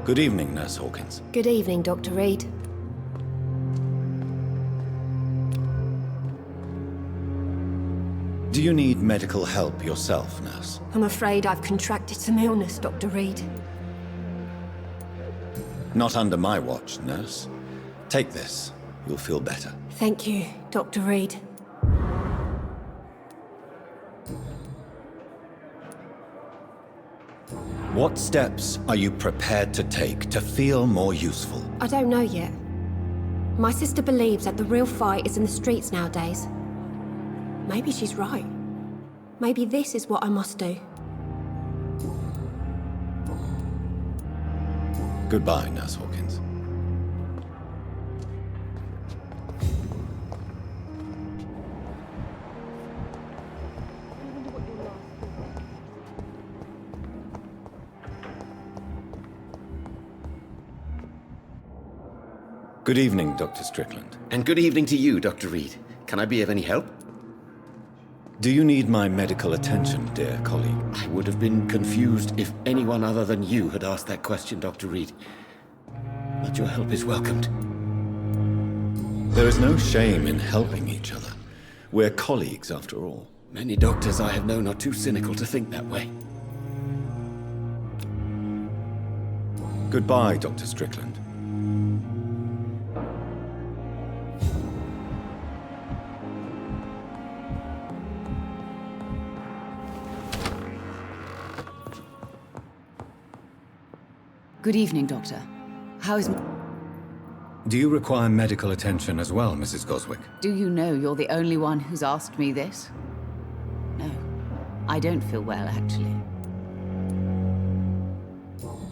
Good evening, Nurse Hawkins. Good evening, Dr. Reed. Do you need medical help yourself, Nurse? I'm afraid I've contracted some illness, Dr. Reed. Not under my watch, Nurse. Take this. You'll feel better. Thank you, Dr. Reed. What steps are you prepared to take to feel more useful? I don't know yet. My sister believes that the real fight is in the streets nowadays. Maybe she's right. Maybe this is what I must do. Goodbye, Nurse Hawkins. Good evening, Dr. Strickland. And good evening to you, Dr. Reed. Can I be of any help? Do you need my medical attention, dear colleague? I would have been confused if anyone other than you had asked that question, Dr. Reed. But your help is welcomed. There is no shame in helping each other. We're colleagues, after all. Many doctors I have known are too cynical to think that way. Goodbye, Dr. Strickland. Good evening, Doctor. How is... Do you require medical attention as well, Mrs. Goswick? Do you know you're the only one who's asked me this? No, I don't feel well, actually.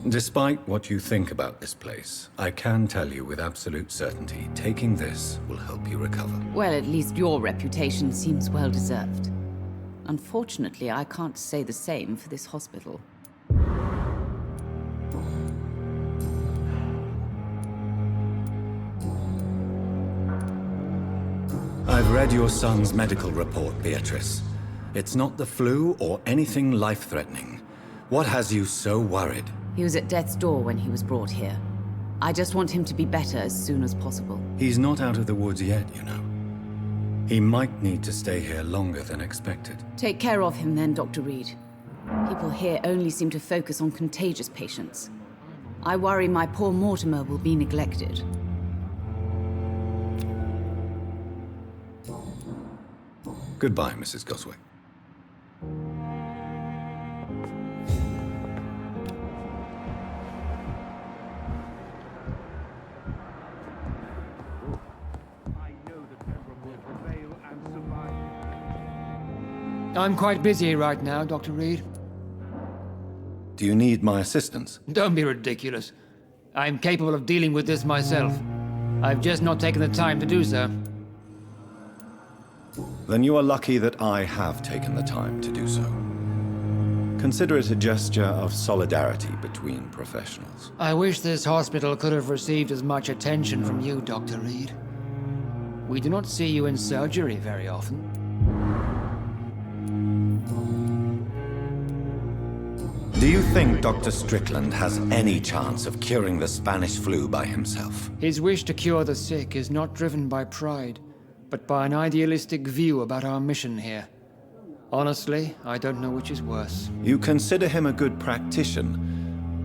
Despite what you think about this place, I can tell you with absolute certainty, taking this will help you recover. Well, at least your reputation seems well-deserved. Unfortunately, I can't say the same for this hospital. I've read your son's medical report, Beatrice. It's not the flu or anything life-threatening. What has you so worried? He was at death's door when he was brought here. I just want him to be better as soon as possible. He's not out of the woods yet, you know. He might need to stay here longer than expected. Take care of him then, Dr. Reed. People here only seem to focus on contagious patients. I worry my poor Mortimer will be neglected. Goodbye, Mrs. Goswick. I'm quite busy right now, Dr. Reed. Do you need my assistance? Don't be ridiculous. I'm capable of dealing with this myself. I've just not taken the time to do so. Then you are lucky that I have taken the time to do so. Consider it a gesture of solidarity between professionals. I wish this hospital could have received as much attention from you, Dr. Reed. We do not see you in surgery very often. Do you think Dr. Strickland has any chance of curing the Spanish flu by himself? His wish to cure the sick is not driven by pride, but by an idealistic view about our mission here. Honestly, I don't know which is worse. You consider him a good practitioner,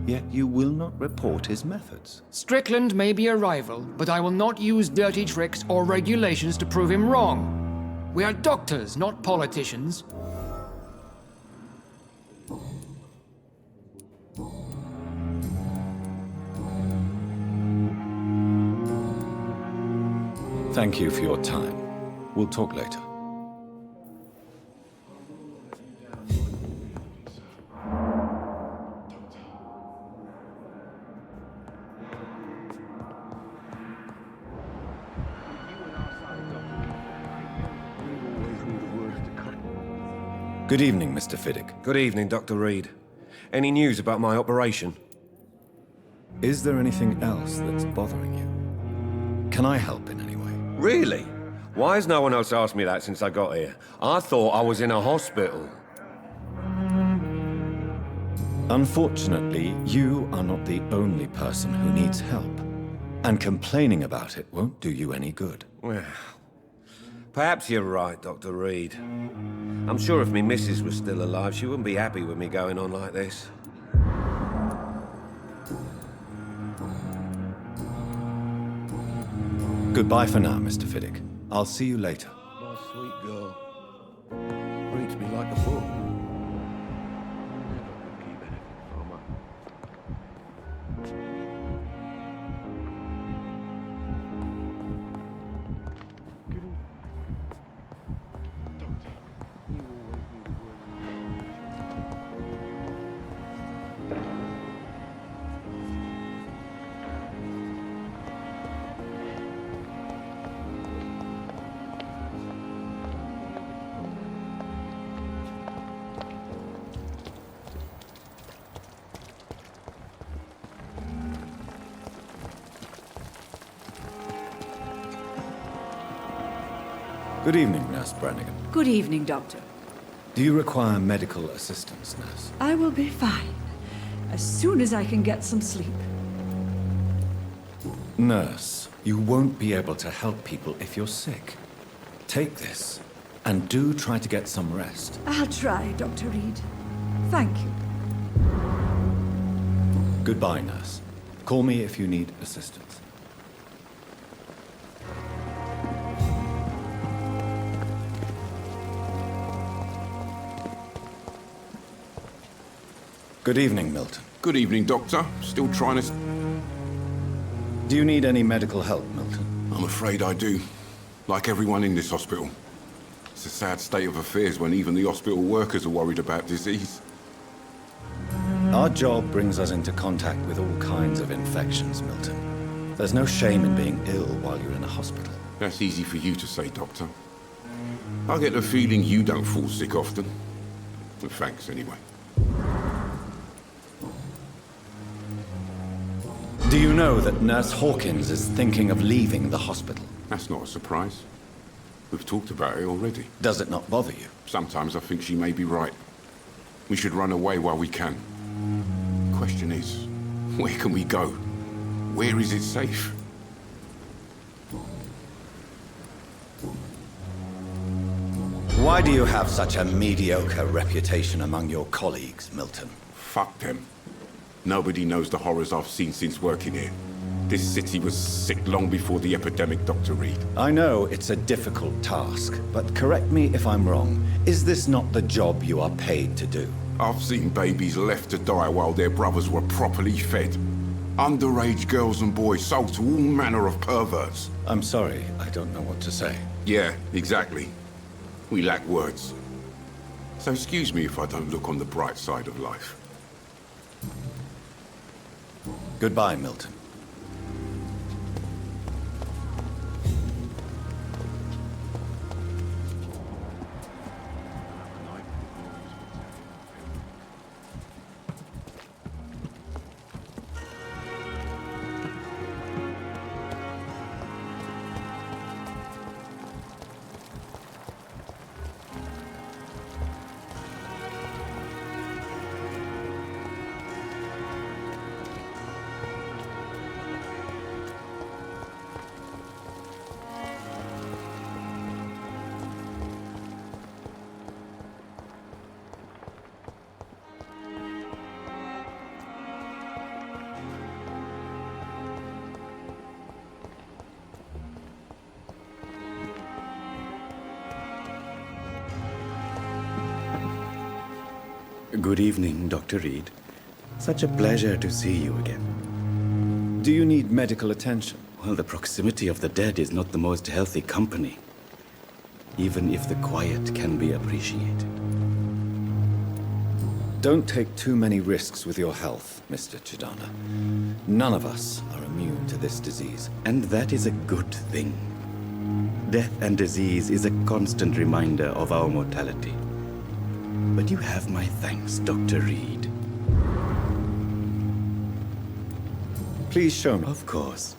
yet you will not report his methods. Strickland may be a rival, but I will not use dirty tricks or regulations to prove him wrong. We are doctors, not politicians. Thank you for your time. We'll talk later. Good evening, Mr. Fiddick. Good evening, Dr. Reed. Any news about my operation? Is there anything else that's bothering you? Can I help in any way? Really? Why has no one else asked me that since I got here? I thought I was in a hospital. Unfortunately, you are not the only person who needs help. And complaining about it won't do you any good. Well, perhaps you're right, Dr. Reed. I'm sure if me missus was still alive, she wouldn't be happy with me going on like this. Goodbye for now, Mr. Fiddick. I'll see you later. My sweet girl. Reads me like a book. Never could keep anything from her. Good evening, Nurse Brannigan. Good evening, Doctor. Do you require medical assistance, Nurse? I will be fine as soon as I can get some sleep. Nurse, you won't be able to help people if you're sick. Take this, and do try to get some rest. I'll try, Dr. Reed. Thank you. Goodbye, Nurse. Call me if you need assistance. Good evening, Milton. Good evening, Doctor. Still trying to... Do you need any medical help, Milton? I'm afraid I do. Like everyone in this hospital. It's a sad state of affairs when even the hospital workers are worried about disease. Our job brings us into contact with all kinds of infections, Milton. There's no shame in being ill while you're in a hospital. That's easy for you to say, Doctor. I get the feeling you don't fall sick often. Well, thanks, anyway. Do you know that Nurse Hawkins is thinking of leaving the hospital? That's not a surprise. We've talked about it already. Does it not bother you? Sometimes I think she may be right. We should run away while we can. Question is, where can we go? Where is it safe? Why do you have such a mediocre reputation among your colleagues, Milton? Fuck them. Nobody knows the horrors I've seen since working here. This city was sick long before the epidemic, Dr. Reed. I know it's a difficult task, but correct me if I'm wrong. Is this not the job you are paid to do? I've seen babies left to die while their brothers were properly fed. Underage girls and boys sold to all manner of perverts. I'm sorry, I don't know what to say. Yeah, exactly. We lack words. So excuse me if I don't look on the bright side of life. Goodbye, Milton. Good evening, Dr. Reed. Such a pleasure to see you again. Do you need medical attention? Well, the proximity of the dead is not the most healthy company, even if the quiet can be appreciated. Don't take too many risks with your health, Mr. Chidana. None of us are immune to this disease. And that is a good thing. Death and disease is a constant reminder of our mortality. But you have my thanks, Dr. Reed. Please show me. Of course.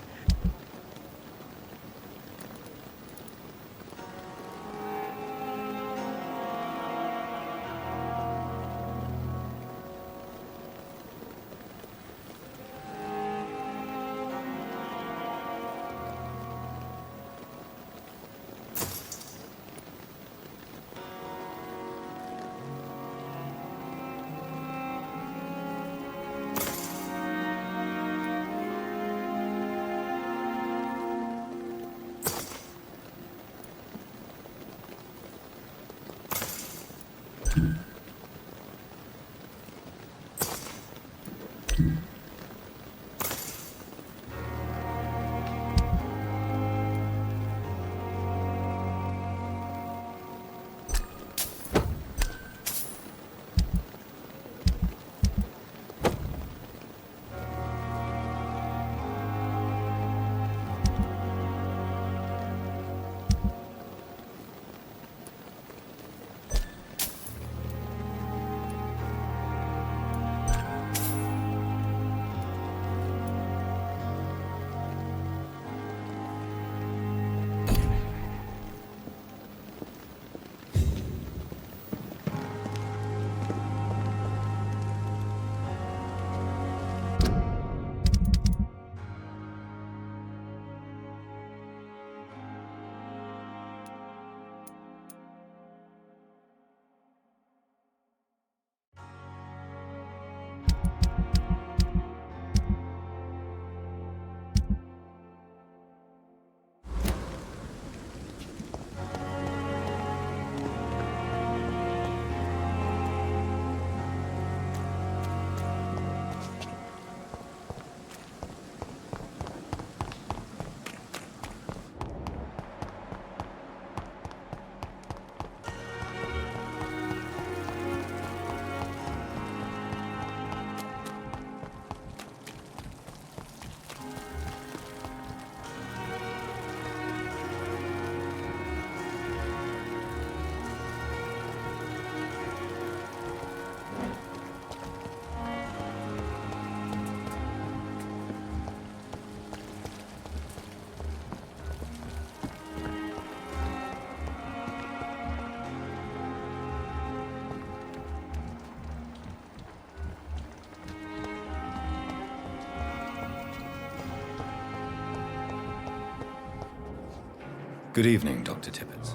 Good evening, Dr. Tippett.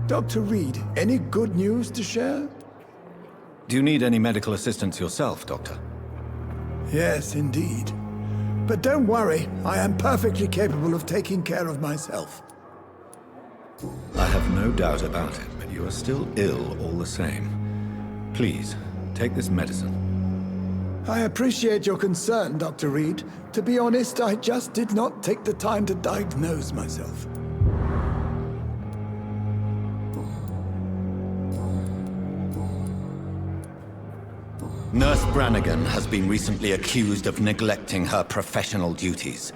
Dr. Reed, any good news to share? Do you need any medical assistance yourself, Doctor? Yes, indeed. But don't worry, I am perfectly capable of taking care of myself. I have no doubt about it, but you are still ill all the same. Please, take this medicine. I appreciate your concern, Dr. Reed. To be honest, I just did not take the time to diagnose myself. Nurse Brannigan has been recently accused of neglecting her professional duties.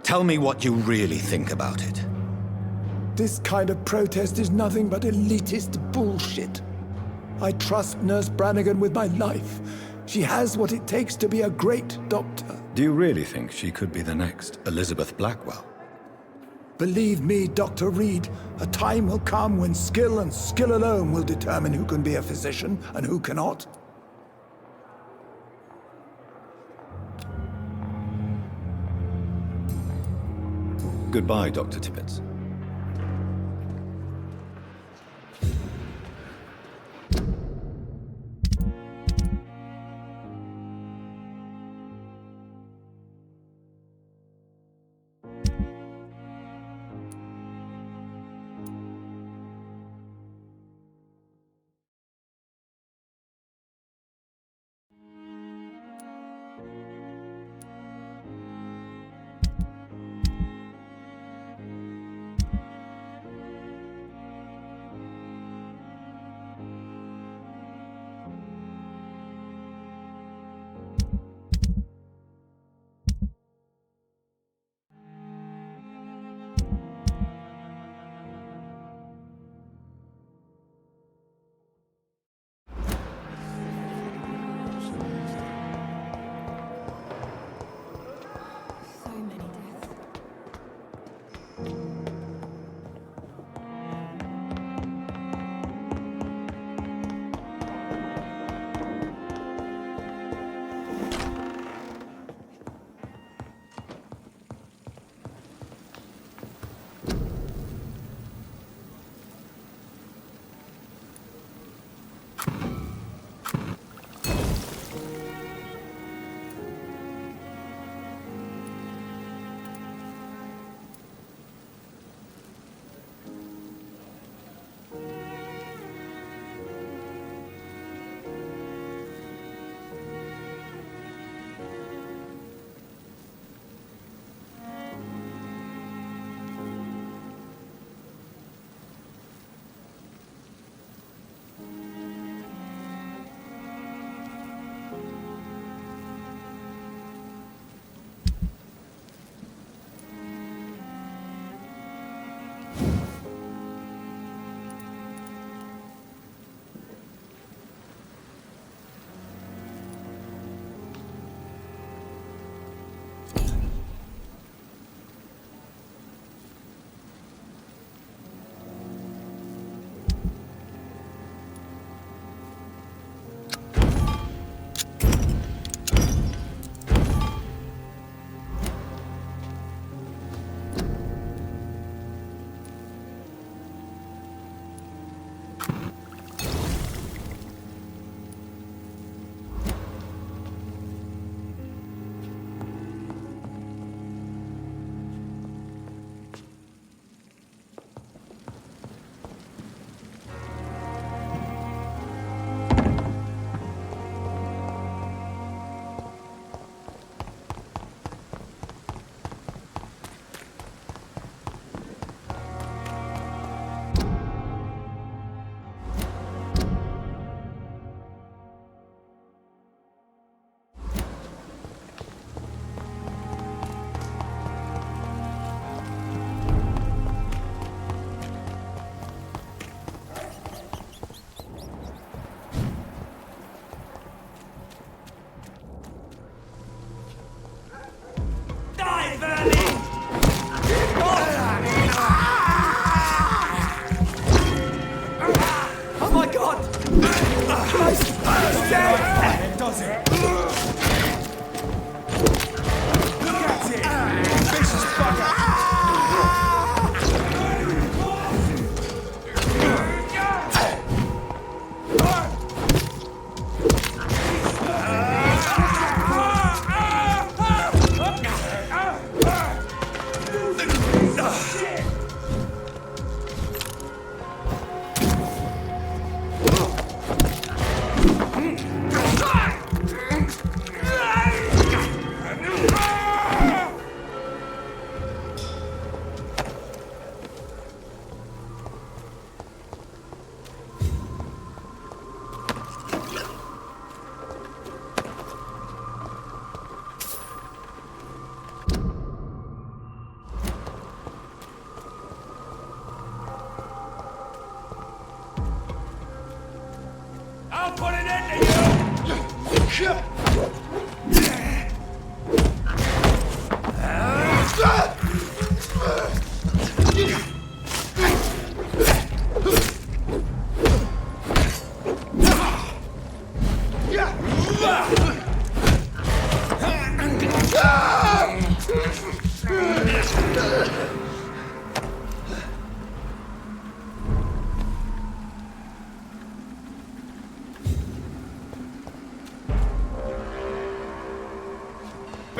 Tell me what you really think about it. This kind of protest is nothing but elitist bullshit. I trust Nurse Brannigan with my life. She has what it takes to be a great doctor. Do you really think she could be the next Elizabeth Blackwell? Believe me, Dr. Reed, a time will come when skill and skill alone will determine who can be a physician and who cannot. Goodbye, Dr. Tippett.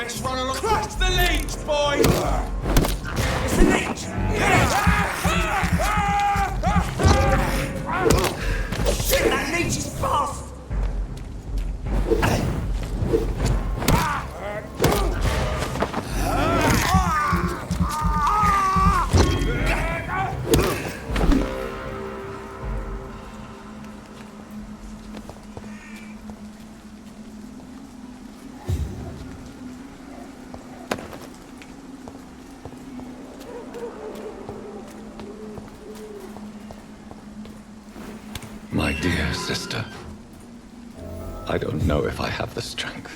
Let's run along. Crush the leech, boy! It's the leech! Shit, that leech is fast! My dear sister, I don't know if I have the strength.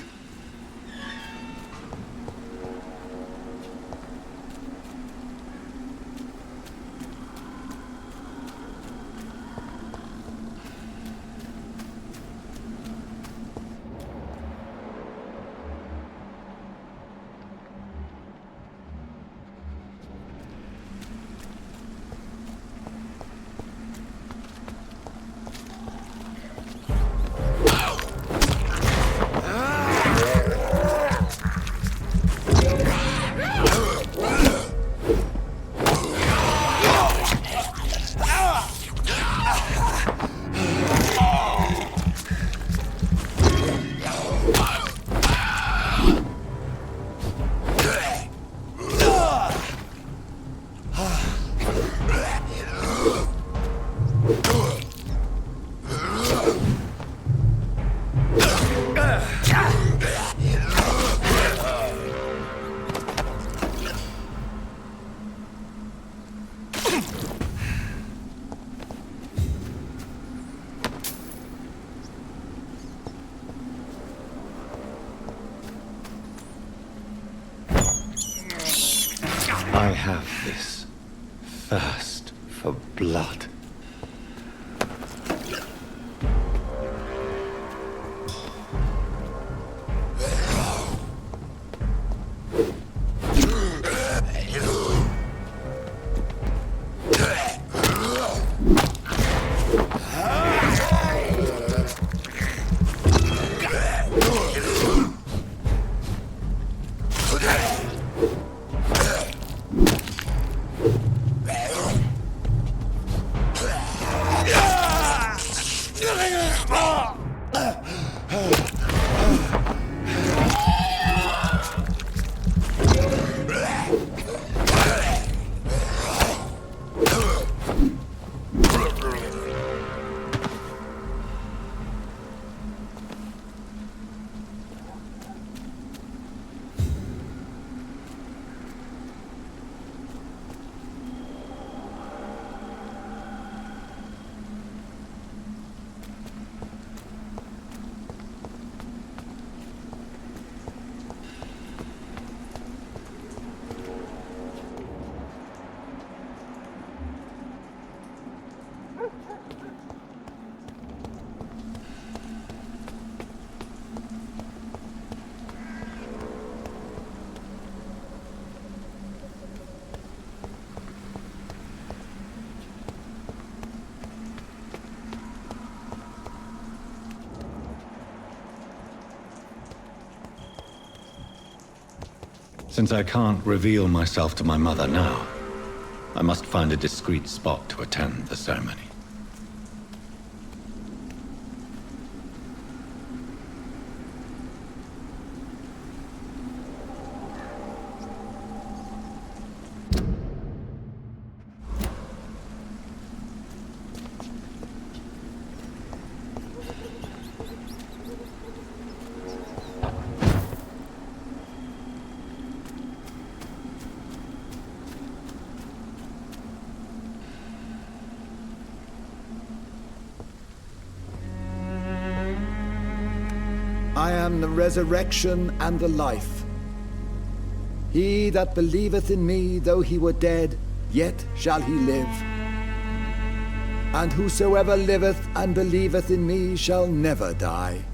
I have this thirst for blood. Since I can't reveal myself to my mother now, I must find a discreet spot to attend the ceremony. I am the resurrection and the life. He that believeth in me, though he were dead, yet shall he live. And whosoever liveth and believeth in me shall never die.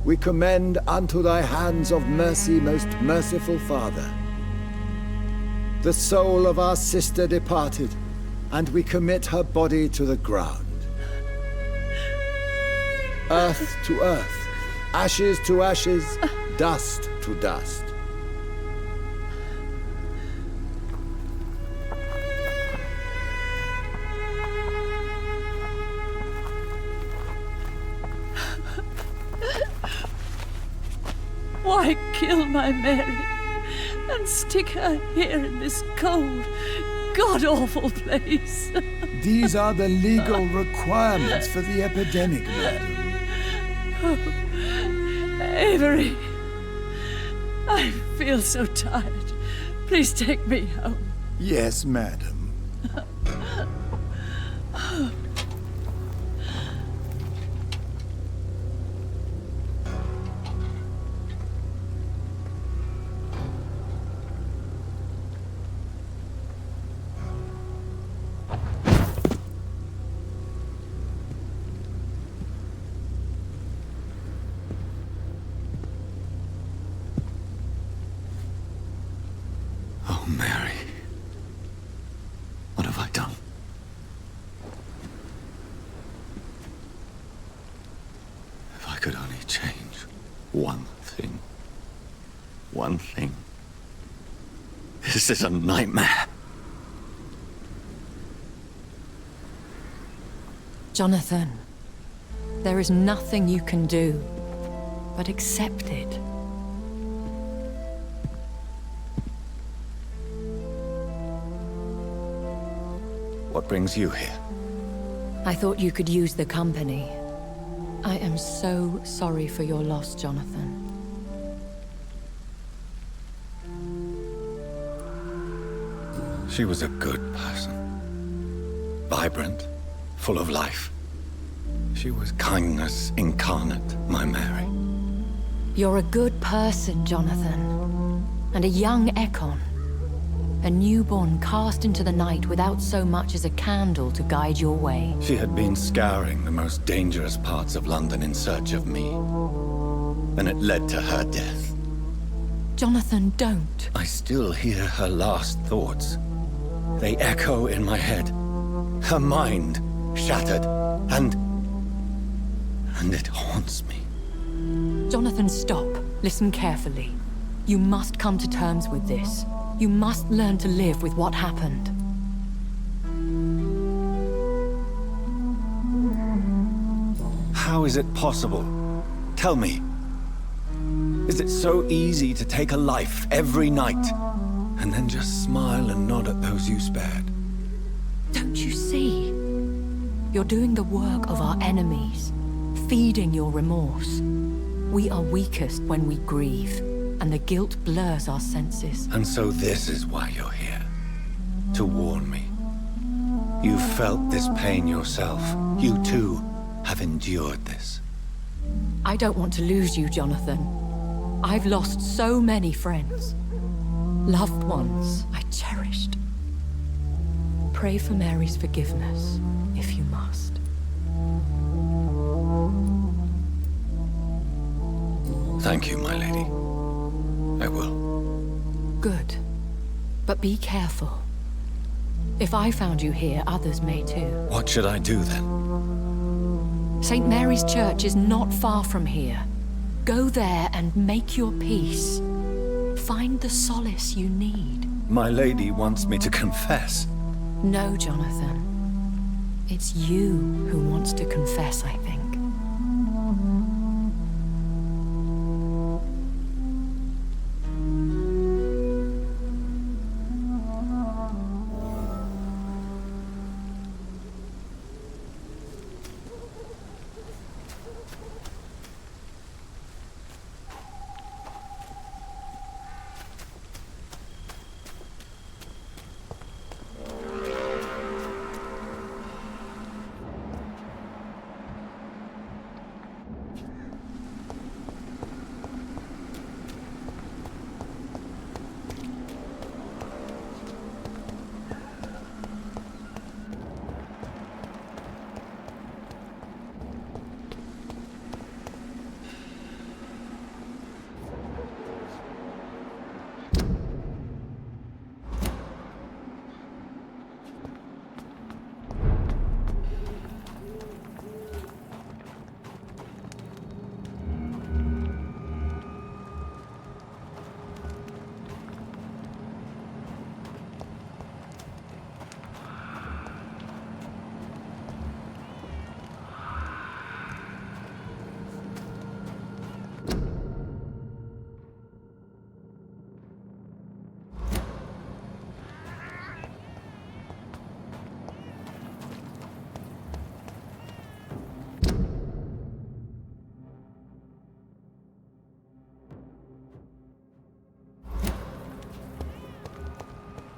We commend unto thy hands of mercy, most merciful Father, the soul of our sister departed, and we commit her body to the ground. Earth to earth, ashes to ashes, dust to to dust. Why kill my Mary and stick her here in this cold, god-awful place? These are the legal requirements for the epidemic, madam. Oh, Avery, I feel so tired. Please take me home. Yes, madam. Oh, Mary. What have I done? If I could only change one thing. One thing. This is a nightmare. Jonathan, there is nothing you can do but accept it. What brings you here? I thought you could use the company. I am so sorry for your loss, Jonathan. She was a good person. Vibrant, full of life. She was kindness incarnate, my Mary. You're a good person, Jonathan. And a young Ekon. A newborn cast into the night without so much as a candle to guide your way. She had been scouring the most dangerous parts of London in search of me. And it led to her death. Jonathan, don't. I still hear her last thoughts. They echo in my head. Her mind shattered, and it haunts me. Jonathan, stop. Listen carefully. You must come to terms with this. You must learn to live with what happened. How is it possible? Tell me. Is it so easy to take a life every night, and then just smile and nod at those you spared? Don't you see? You're doing the work of our enemies, feeding your remorse. We are weakest when we grieve, and the guilt blurs our senses. And so this is why you're here. To warn me. You've felt this pain yourself. You too have endured this. I don't want to lose you, Jonathan. I've lost so many friends. Loved ones I cherished. Pray for Mary's forgiveness, if you must. Thank you, my lady. I will. Good. But be careful. If I found you here, others may too. What should I do then? St. Mary's Church is not far from here. Go there and make your peace. Find the solace you need. My lady wants me to confess. No, Jonathan. It's you who wants to confess, I think.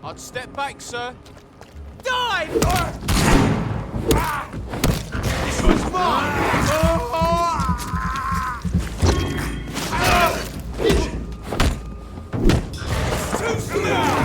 I'd step back, sir. Dive! This one's mine! Too slow!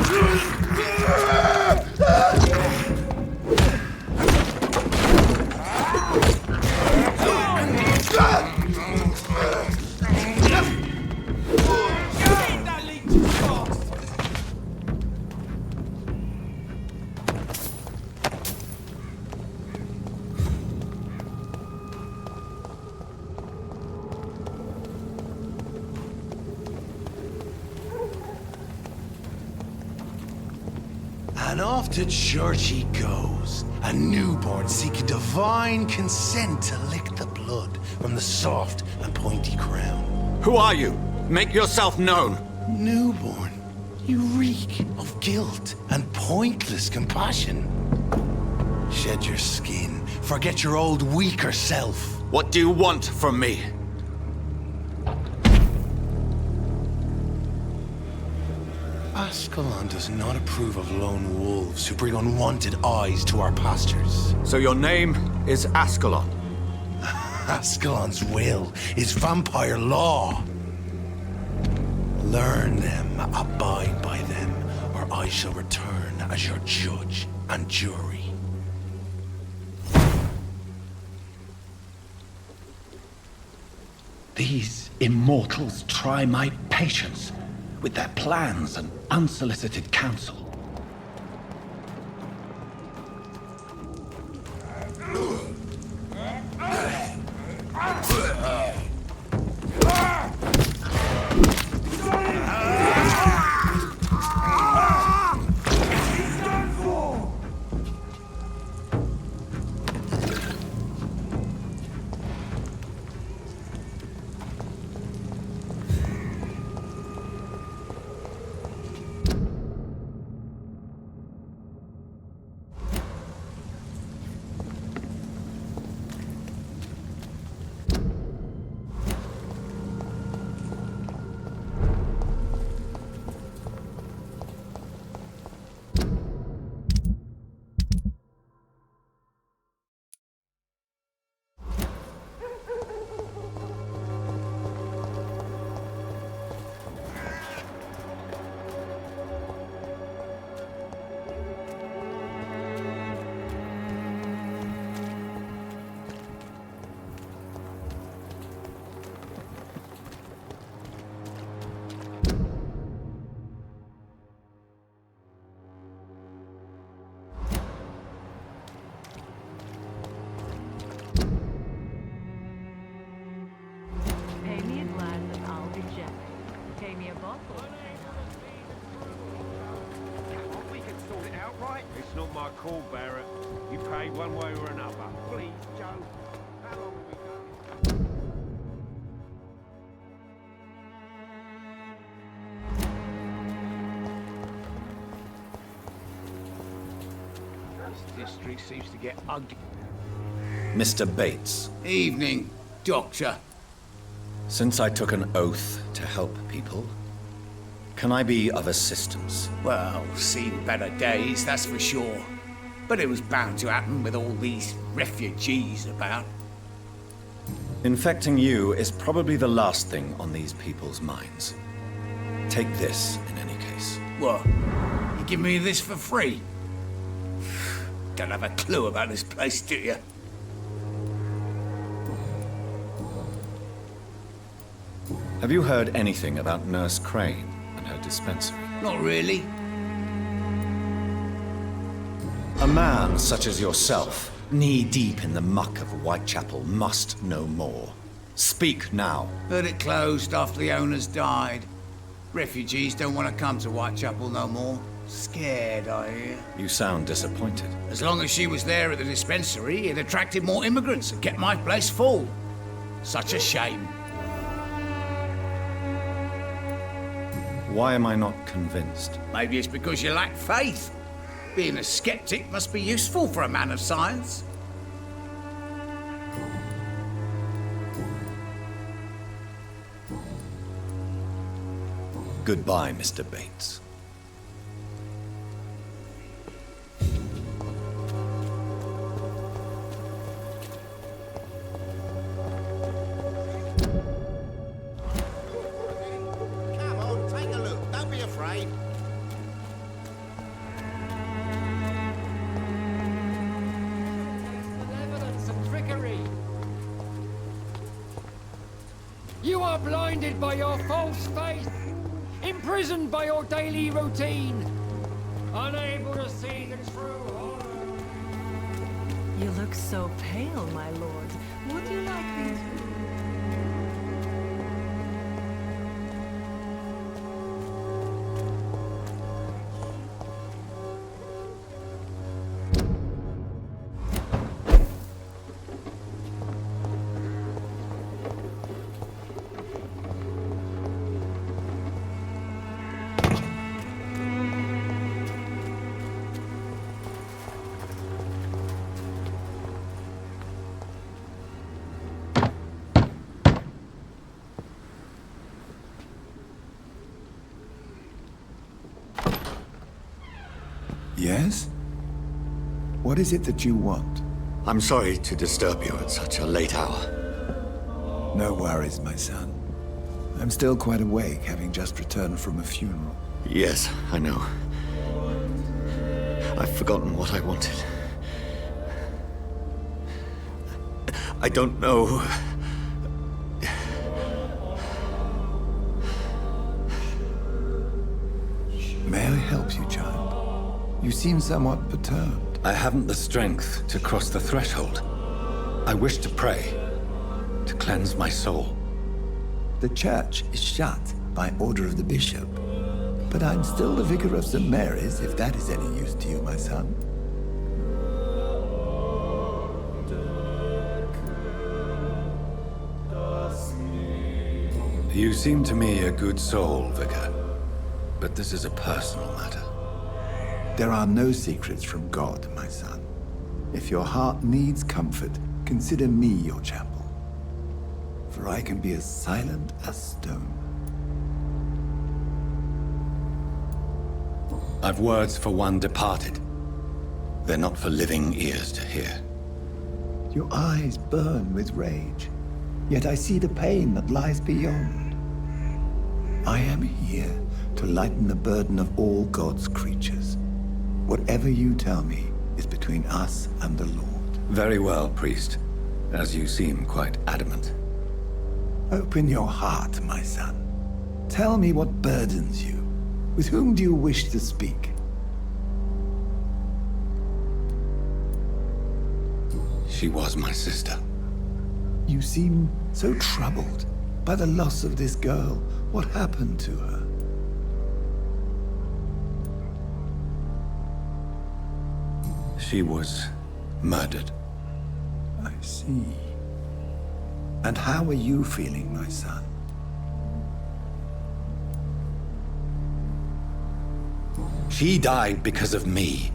And off to church he goes, a newborn seeking divine consent to lick the blood from the soft and pointy crown. Who are you? Make yourself known. Newborn, you reek of guilt and pointless compassion. Shed your skin, forget your old weaker self. What do you want from me? Ascalon does not approve of lone wolves who bring unwanted eyes to our pastures. So your name is Ascalon? Ascalon's will is vampire law. Learn them, abide by them, or I shall return as your judge and jury. These immortals try my patience with their plans and unsolicited counsel. It's not my call, Barrett. You pay one way or another. Please, Joe. How long have we done? This district seems to get ugly. Mr. Bates. Evening, Doctor. Since I took an oath to help people, can I be of assistance? Well, seen better days, that's for sure. But it was bound to happen with all these refugees about. Infecting you is probably the last thing on these people's minds. Take this, in any case. What? You give me this for free? Don't have a clue about this place, do you? Have you heard anything about Nurse Crane and her dispensary? Not really. A man such as yourself, knee-deep in the muck of Whitechapel, must know more. Speak now. Heard it closed after the owners died. Refugees don't want to come to Whitechapel no more. Scared, I hear. You sound disappointed. As long as she was there at the dispensary, it attracted more immigrants and kept my place full. Such a shame. Why am I not convinced? Maybe it's because you lack faith. Being a skeptic must be useful for a man of science. Goodbye, Mr. Bates. right? Malevolence and trickery. You are blinded by your false faith, imprisoned by your daily routine, unable to see the true horror. You look so pale, my lord. Would you like me to? Yes? What is it that you want? I'm sorry to disturb you at such a late hour. No worries, my son. I'm still quite awake, having just returned from a funeral. Yes, I know. I've forgotten what I wanted. I don't know. May I help you, child? You seem somewhat perturbed. I haven't the strength to cross the threshold. I wish to pray, to cleanse my soul. The church is shut by order of the bishop. But I'm still the vicar of St. Mary's, if that is any use to you, my son. You seem to me a good soul, Vicar. But this is a personal matter. There are no secrets from God, my son. If your heart needs comfort, consider me your chapel. For I can be as silent as stone. I've words for one departed. They're not for living ears to hear. Your eyes burn with rage, yet I see the pain that lies beyond. I am here to lighten the burden of all God's creatures. Whatever you tell me is between us and the Lord. Very well, priest, as you seem quite adamant. Open your heart, my son. Tell me what burdens you. With whom do you wish to speak? She was my sister. You seem so troubled by the loss of this girl. What happened to her? She was murdered. I see. And how are you feeling, my son? She died because of me.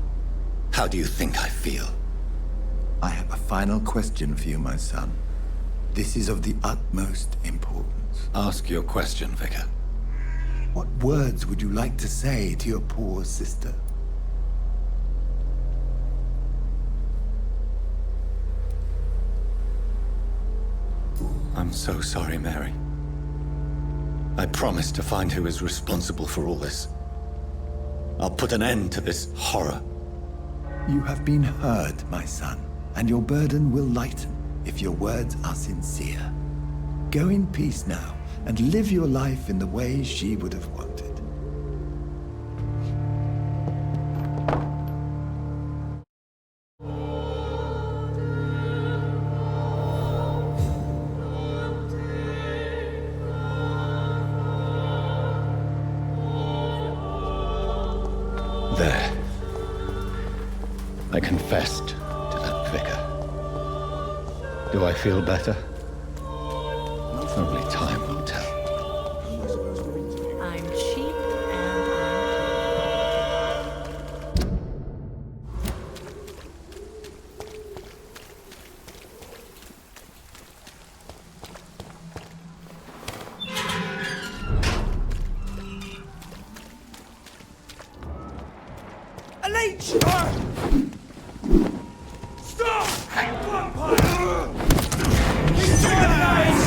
How do you think I feel? I have a final question for you, my son. This is of the utmost importance. Ask your question, Vicar. What words would you like to say to your poor sister? I'm so sorry, Mary. I promise to find who is responsible for all this. I'll put an end to this horror. You have been heard, my son, and your burden will lighten if your words are sincere. Go in peace now, and live your life in the way she would have wanted. There. I confessed to that vicar. Do I feel better? Only time will tell. I'm cheap and A leech! Stop! Vampyr! Into the night!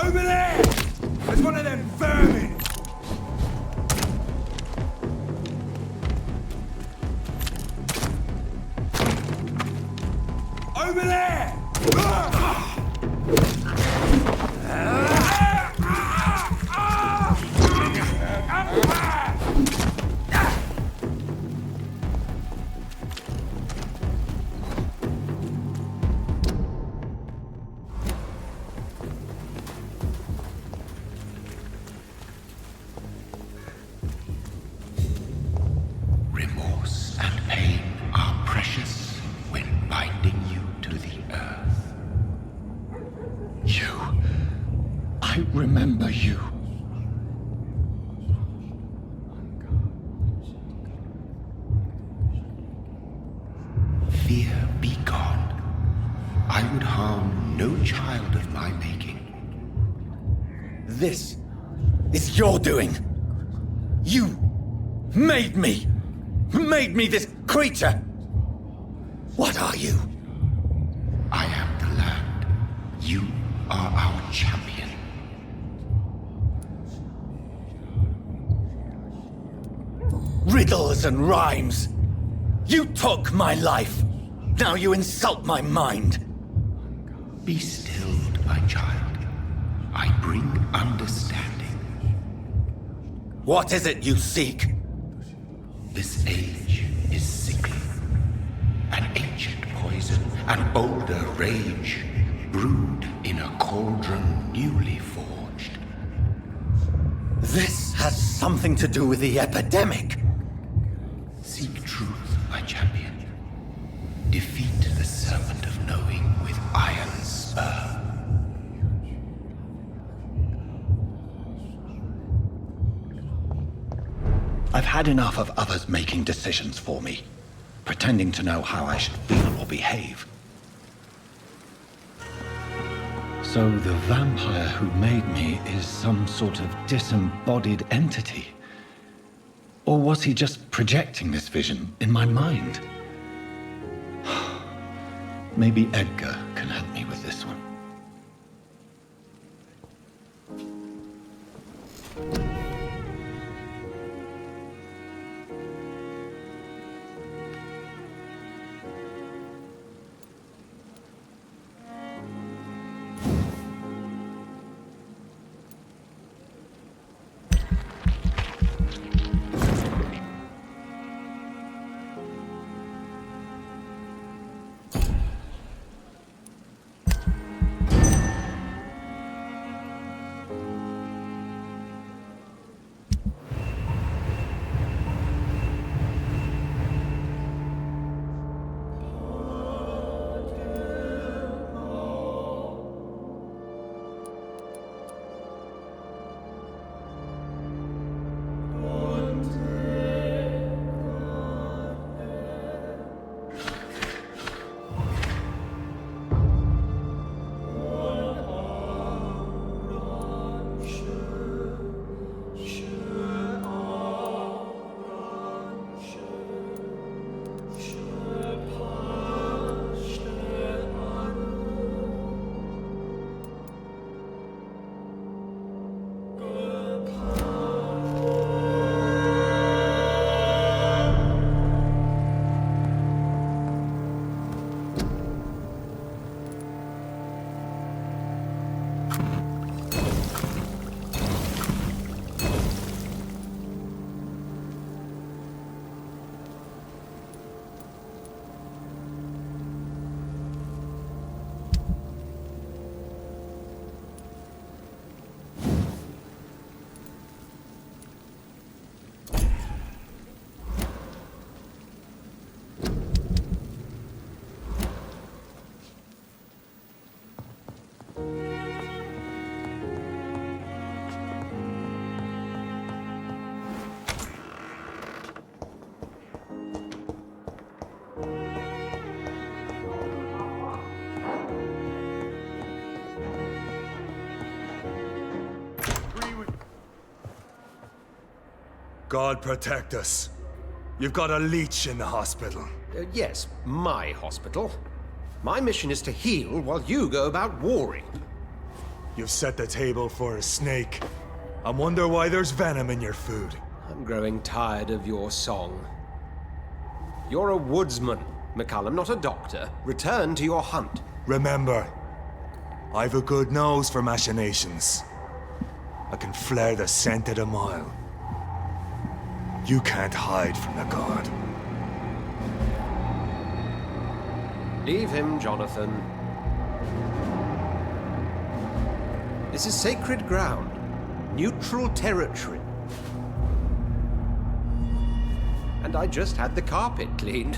Over there! There's one of them vermin! Over there! Remorse and pain are precious when binding you to the earth. You. I remember you. Fear be gone. I would harm no child of my making. This is your doing. You made me. Made me this creature. What are you? I am the land. You are our champion. Riddles and rhymes. You took my life. Now you insult my mind. Be stilled, my child. I bring understanding. What is it you seek? This age is sickly. An ancient poison, an older rage, brewed in a cauldron newly forged. This has something to do with the epidemic. Seek truth, my champion. Defeat the serpent of knowing with iron spur. I've had enough of others making decisions for me, pretending to know how I should feel or behave. So the vampire who made me is some sort of disembodied entity? Or was he just projecting this vision in my mind? Maybe Edgar can help me with this one. God protect us. You've got a leech in the hospital. Yes, my hospital. My mission is to heal while you go about warring. You've set the table for a snake. I wonder why there's venom in your food. I'm growing tired of your song. You're a woodsman, Mikhail, not a doctor. Return to your hunt. Remember, I've a good nose for machinations. I can flare the scent at a mile. You can't hide from the god. Leave him, Jonathan. This is sacred ground. Neutral territory. And I just had the carpet cleaned.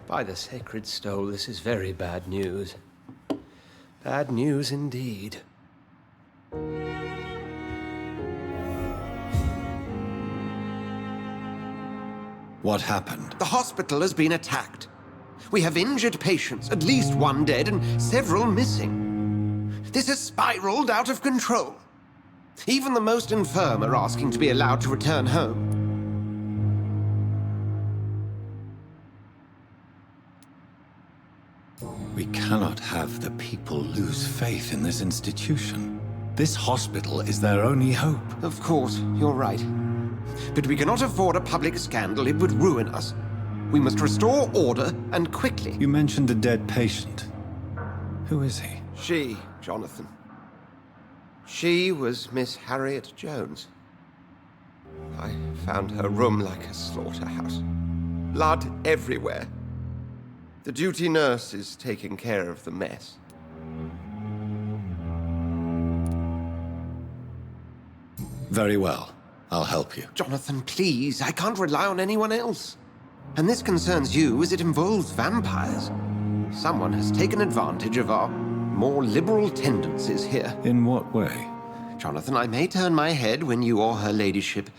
By the sacred stole, this is very bad news. Bad news indeed. What happened? The hospital has been attacked. We have injured patients, at least one dead and several missing. This has spiraled out of control. Even the most infirm are asking to be allowed to return home. We cannot have the people lose faith in this institution. This hospital is their only hope. Of course, you're right. But we cannot afford a public scandal. It would ruin us. We must restore order, and quickly. You mentioned a dead patient. Who is he? She, Jonathan. She was Miss Harriet Jones. I found her room like a slaughterhouse. Blood everywhere. The duty nurse is taking care of the mess. Very well. I'll help you. Jonathan, please. I can't rely on anyone else. And this concerns you as it involves vampires. Someone has taken advantage of our more liberal tendencies here. In what way? Jonathan, I may turn my head when you or her ladyship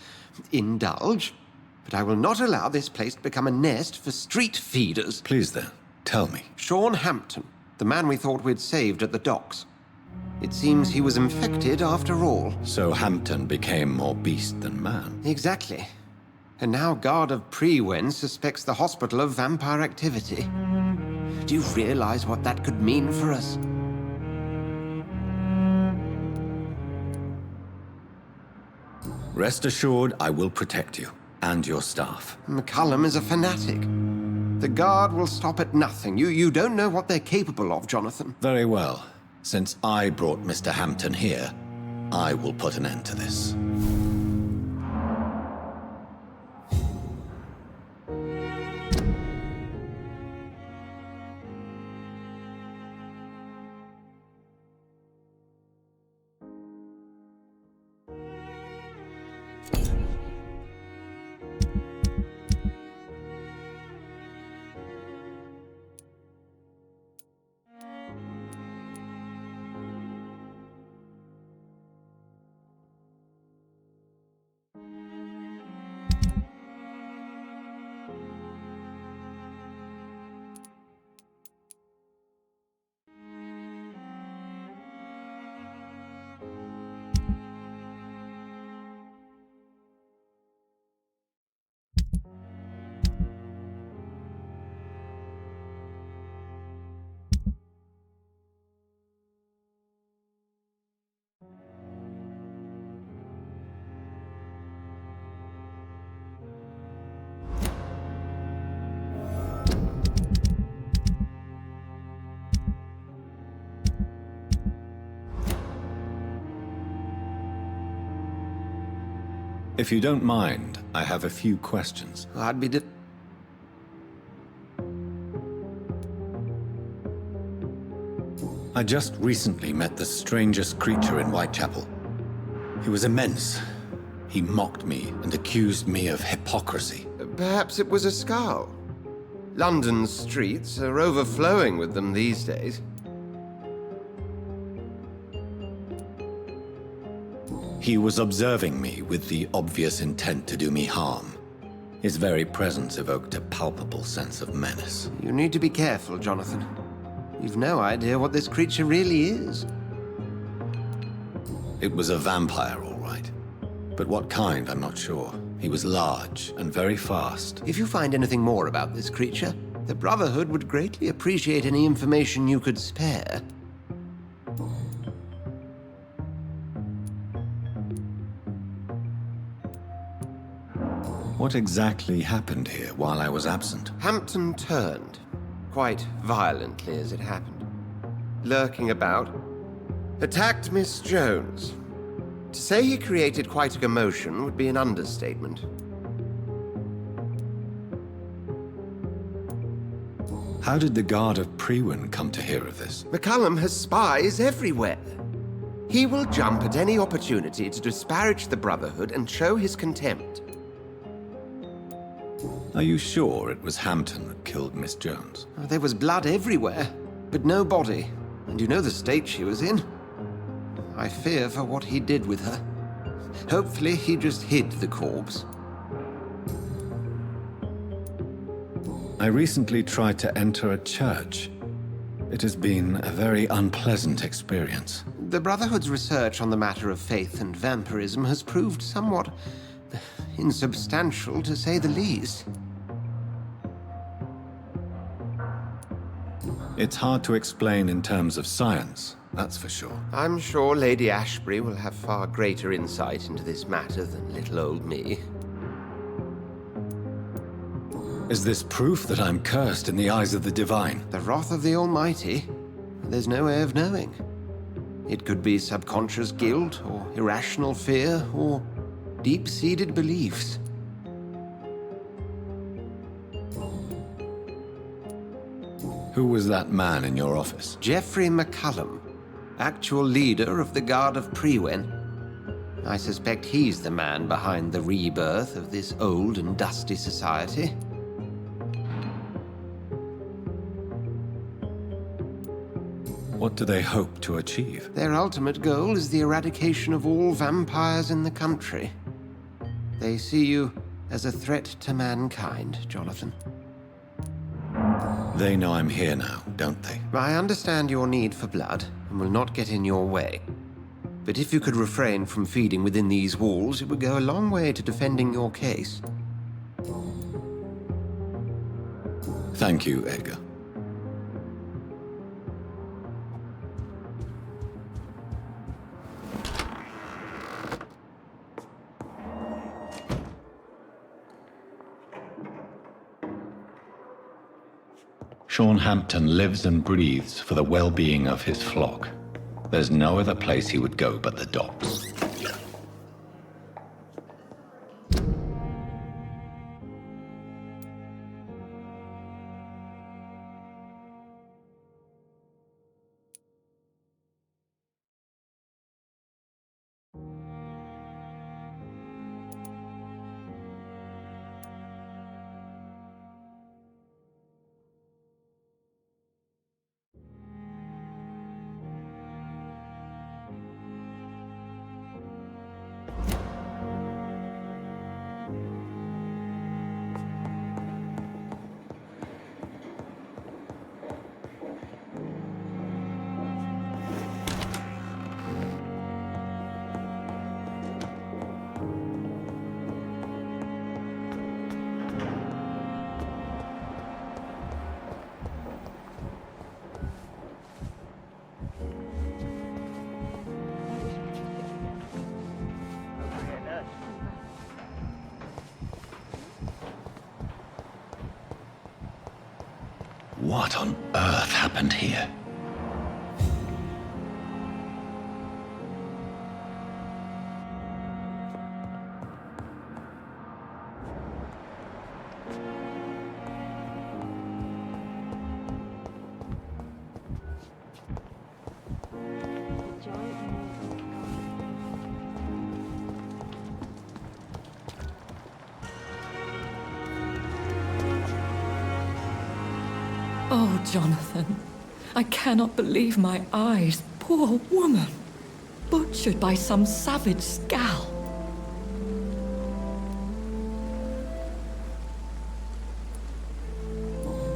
indulge, but I will not allow this place to become a nest for street feeders. Please then, tell me. Sean Hampton, the man we thought we'd saved at the docks. It seems he was infected after all. So Hampton became more beast than man. Exactly. And now Guard of Prewen suspects the hospital of vampire activity. Do you realize what that could mean for us? Rest assured, I will protect you and your staff. McCullum is a fanatic. The Guard will stop at nothing. You don't know what they're capable of, Jonathan. Very well. Since I brought Mr. Hampton here, I will put an end to this. If you don't mind, I have a few questions. I'd be I just recently met the strangest creature in Whitechapel. He was immense. He mocked me and accused me of hypocrisy. Perhaps it was a skull. London's streets are overflowing with them these days. He was observing me with the obvious intent to do me harm. His very presence evoked a palpable sense of menace. You need to be careful, Jonathan. You've no idea what this creature really is. It was a vampire, all right. But what kind, I'm not sure. He was large and very fast. If you find anything more about this creature, the Brotherhood would greatly appreciate any information you could spare. What exactly happened here while I was absent? Hampton turned, quite violently as it happened. Lurking about, attacked Miss Jones. To say he created quite a commotion would be an understatement. How did the Guard of Priwen come to hear of this? McCallum has spies everywhere. He will jump at any opportunity to disparage the Brotherhood and show his contempt. Are you sure it was Hampton that killed Miss Jones? There was blood everywhere, but no body. And you know the state she was in. I fear for what he did with her. Hopefully he just hid the corpse. I recently tried to enter a church. It has been a very unpleasant experience. The Brotherhood's research on the matter of faith and vampirism has proved somewhat insubstantial, to say the least. It's hard to explain in terms of science, that's for sure. I'm sure Lady Ashbury will have far greater insight into this matter than little old me. Is this proof that I'm cursed in the eyes of the divine? The wrath of the Almighty? There's no way of knowing. It could be subconscious guilt, or irrational fear, or deep-seated beliefs. Who was that man in your office? Geoffrey McCallum, actual leader of the Guard of Priwen. I suspect he's the man behind the rebirth of this old and dusty society. What do they hope to achieve? Their ultimate goal is the eradication of all vampires in the country. They see you as a threat to mankind, Jonathan. They know I'm here now, don't they? I understand your need for blood and will not get in your way. But if you could refrain from feeding within these walls, it would go a long way to defending your case. Thank you, Edgar. Sean Hampton lives and breathes for the well-being of his flock. There's no other place he would go but the docks. What on earth happened here? Oh, Jonathan, I cannot believe my eyes. Poor woman, butchered by some savage scowl.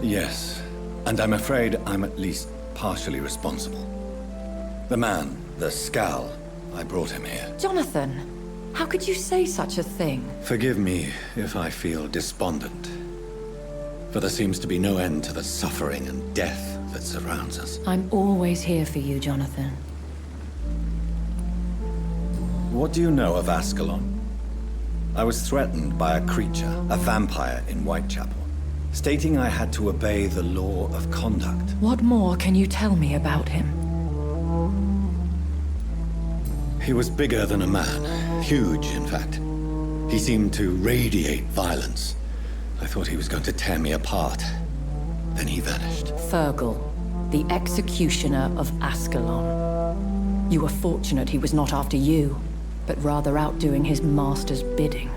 Yes, and I'm afraid I'm at least partially responsible. The man, the scowl, I brought him here. Jonathan, How could you say such a thing? Forgive me if I feel despondent. For there seems to be no end to the suffering and death that surrounds us. I'm always here for you, Jonathan. What do you know of Ascalon? I was threatened by a creature, a vampire in Whitechapel, stating I had to obey the law of conduct. What more can you tell me about him? He was bigger than a man. Huge, in fact. He seemed to radiate violence. I thought he was going to tear me apart. Then he vanished. Fergal, the executioner of Ascalon. You were fortunate he was not after you, but rather out doing his master's bidding.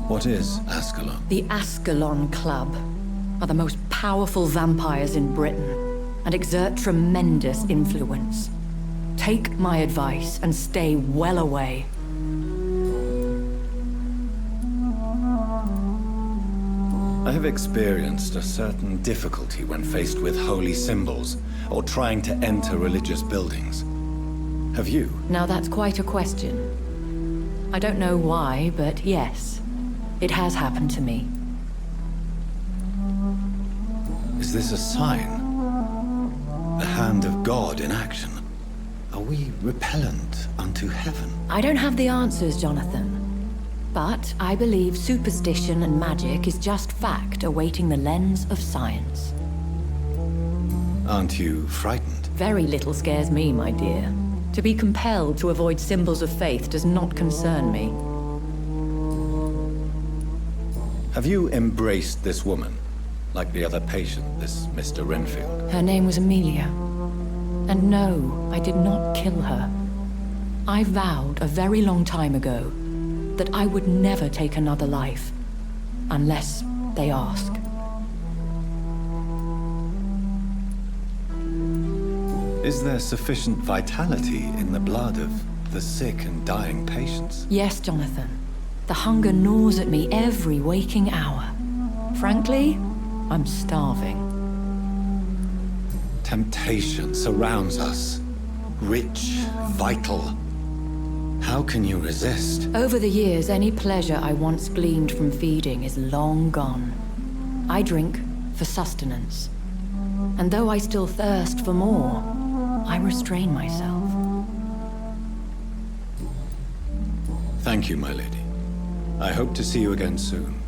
What is Ascalon? The Ascalon Club are the most powerful vampires in Britain and exert tremendous influence. Take my advice and stay well away. I have experienced a certain difficulty when faced with holy symbols or trying to enter religious buildings. Have you? Now that's quite a question. I don't know why, but yes, it has happened to me. Is this a sign? The hand of God in action? Are we repellent unto heaven? I don't have the answers, Jonathan. But I believe superstition and magic is just fact awaiting the lens of science. Aren't you frightened? Very little scares me, my dear. To be compelled to avoid symbols of faith does not concern me. Have you embraced this woman? Like the other patient, this Mr. Renfield? Her name was Amelia. And no, I did not kill her. I vowed a very long time ago that I would never take another life, unless they ask. Is there sufficient vitality in the blood of the sick and dying patients? Yes, Jonathan. The hunger gnaws at me every waking hour. Frankly, I'm starving. Temptation surrounds us. Rich, vital. How can you resist? Over the years, any pleasure I once gleaned from feeding is long gone. I drink for sustenance. And though I still thirst for more, I restrain myself. Thank you, my lady. I hope to see you again soon.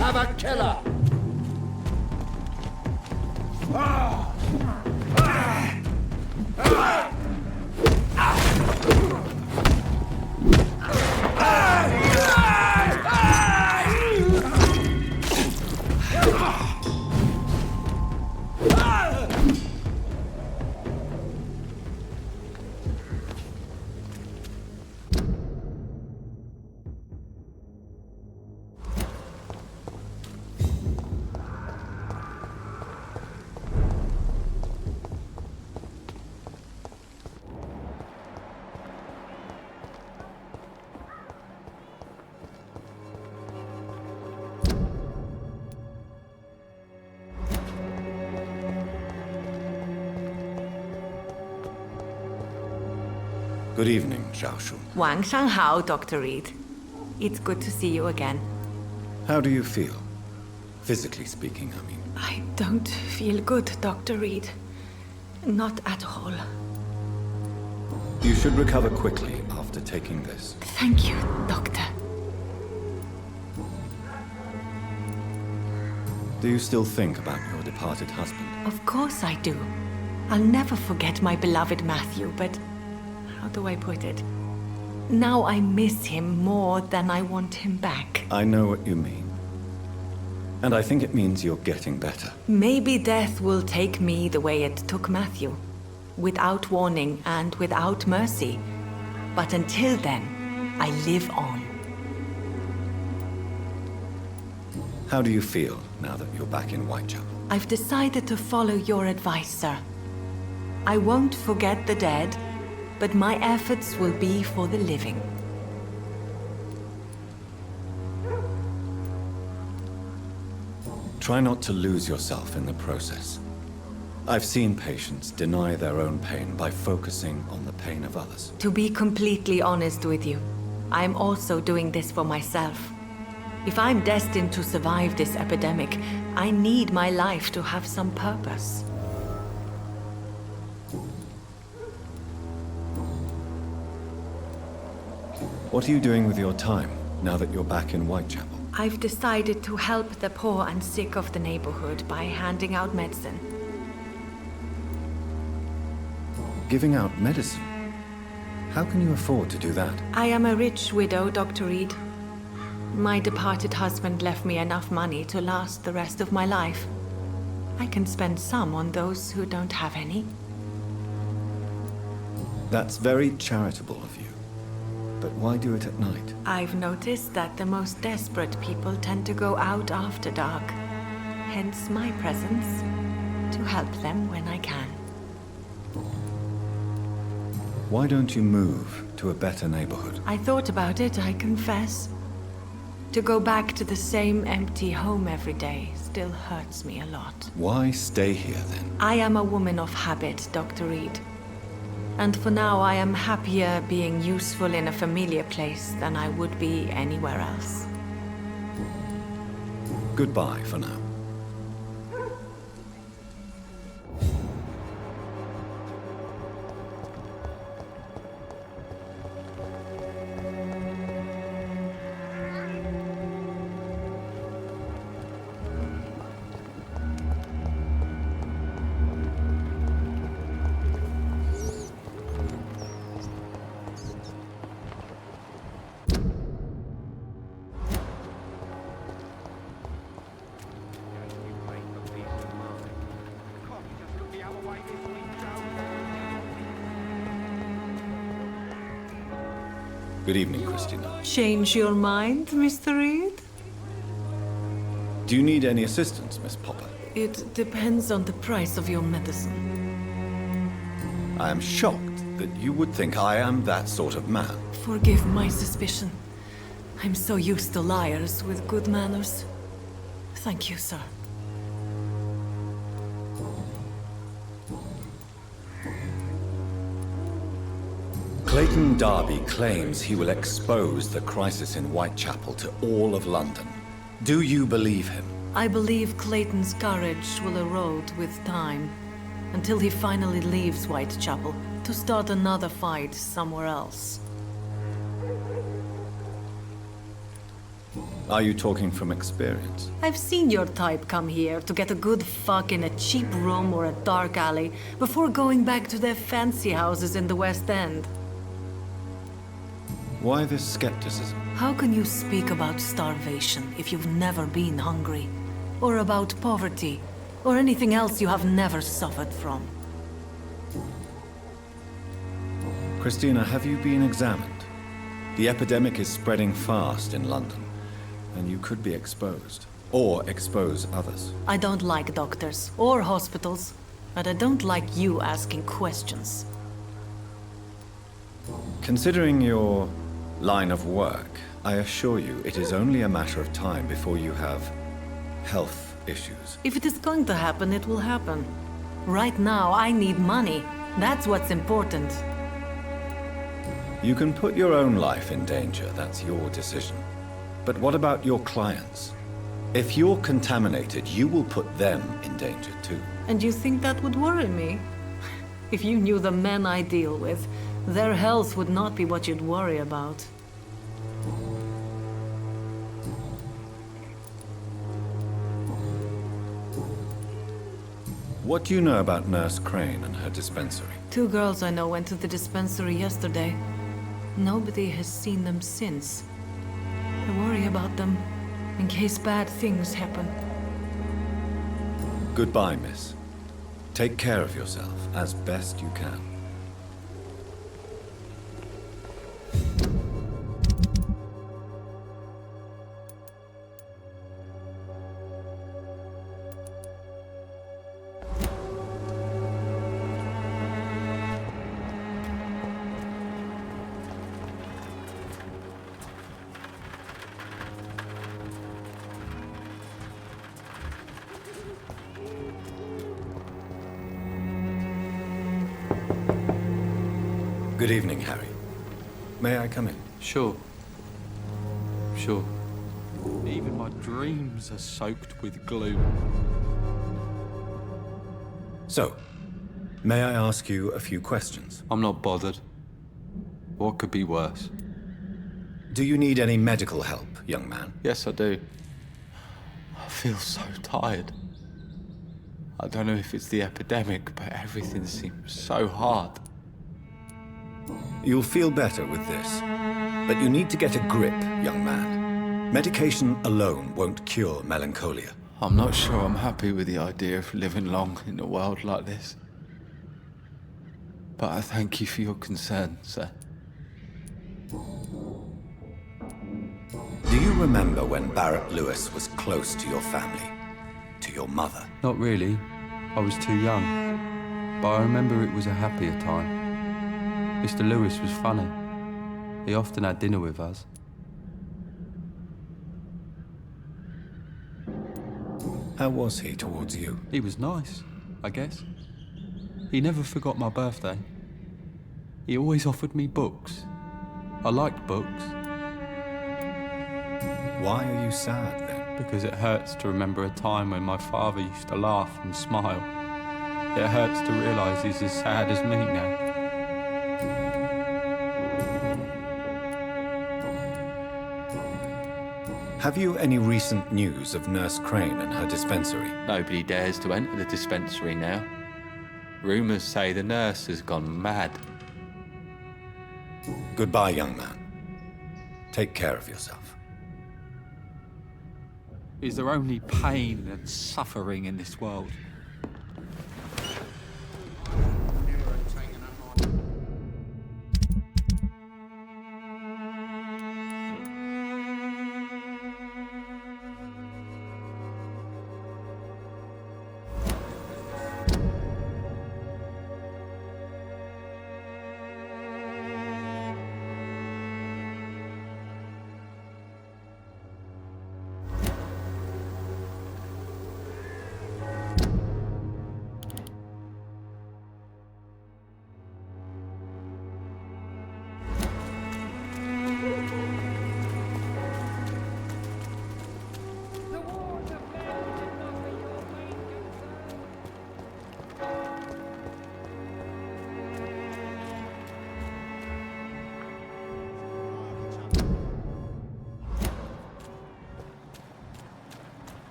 have a killer! Good evening, Xiaoshu. 晚上好, Dr. Reed. It's good to see you again. How do you feel? Physically speaking, I mean. I don't feel good, Dr. Reed. Not at all. You should recover quickly after taking this. Thank you, Doctor. Do you still think about your departed husband? Of course I do. I'll never forget my beloved Matthew, but how do I put it? Now I miss him more than I want him back. I know what you mean. And I think it means you're getting better. Maybe death will take me the way it took Matthew. Without warning and without mercy. But until then, I live on. How do you feel now that you're back in Whitechapel? I've decided to follow your advice, sir. I won't forget the dead, but my efforts will be for the living. Try not to lose yourself in the process. I've seen patients deny their own pain by focusing on the pain of others. To be completely honest with you, I'm also doing this for myself. If I'm destined to survive this epidemic, I need my life to have some purpose. What are you doing with your time, now that you're back in Whitechapel? I've decided to help the poor and sick of the neighborhood by handing out medicine. Giving out medicine? How can you afford to do that? I am a rich widow, Dr. Reed. My departed husband left me enough money to last the rest of my life. I can spend some on those who don't have any. That's very charitable of you. But why do it at night? I've noticed that the most desperate people tend to go out after dark. Hence my presence, to help them when I can. Why don't you move to a better neighborhood? I thought about it, I confess. To go back to the same empty home every day still hurts me a lot. Why stay here then? I am a woman of habit, Dr. Reed. And for now, I am happier being useful in a familiar place than I would be anywhere else. Goodbye for now. Good evening, Christina. Change your mind, Mr. Reed? Do you need any assistance, Miss Popper? It depends on the price of your medicine. I am shocked that you would think I am that sort of man. Forgive my suspicion. I'm so used to liars with good manners. Thank you, sir. Clayton Darby claims he will expose the crisis in Whitechapel to all of London. Do you believe him? I believe Clayton's courage will erode with time, until he finally leaves Whitechapel to start another fight somewhere else. Are you talking from experience? I've seen your type come here to get a good fuck in a cheap room or a dark alley before going back to their fancy houses in the West End. Why this skepticism? How can you speak about starvation if you've never been hungry? Or about poverty? Or anything else you have never suffered from? Christina, have you been examined? The epidemic is spreading fast in London, and you could be exposed. Or expose others. I don't like doctors or hospitals, but I don't like you asking questions. Considering your line of work, I assure you it is only a matter of time before you have health issues. If it is going to happen, it will happen. Right now, I need money. That's what's important. You can put your own life in danger, that's your decision. But what about your clients? If you're contaminated, you will put them in danger too. And you think that would worry me? If you knew the men I deal with, their health would not be what you'd worry about. What do you know about Nurse Crane and her dispensary? 2 girls I know went to the dispensary yesterday. Nobody has seen them since. I worry about them, in case bad things happen. Goodbye, miss. Take care of yourself as best you can. Good evening, Harry. May I come in? Sure. Sure. Even my dreams are soaked with gloom. So, may I ask you a few questions? I'm not bothered. What could be worse? Do you need any medical help, young man? Yes, I do. I feel so tired. I don't know if it's the epidemic, but everything seems so hard. You'll feel better with this. But you need to get a grip, young man. Medication alone won't cure melancholia. I'm not sure I'm happy with the idea of living long in a world like this. But I thank you for your concern, sir. Do you remember when Barrett Lewis was close to your family? To your mother? Not really. I was too young. But I remember it was a happier time. Mr. Lewis was funny. He often had dinner with us. How was he towards you? He was nice, I guess. He never forgot my birthday. He always offered me books. I liked books. Why are you sad then? Because it hurts to remember a time when my father used to laugh and smile. It hurts to realise he's as sad as me now. Have you any recent news of Nurse Crane and her dispensary? Nobody dares to enter the dispensary now. Rumours say the nurse has gone mad. Goodbye, young man. Take care of yourself. Is there only pain and suffering in this world?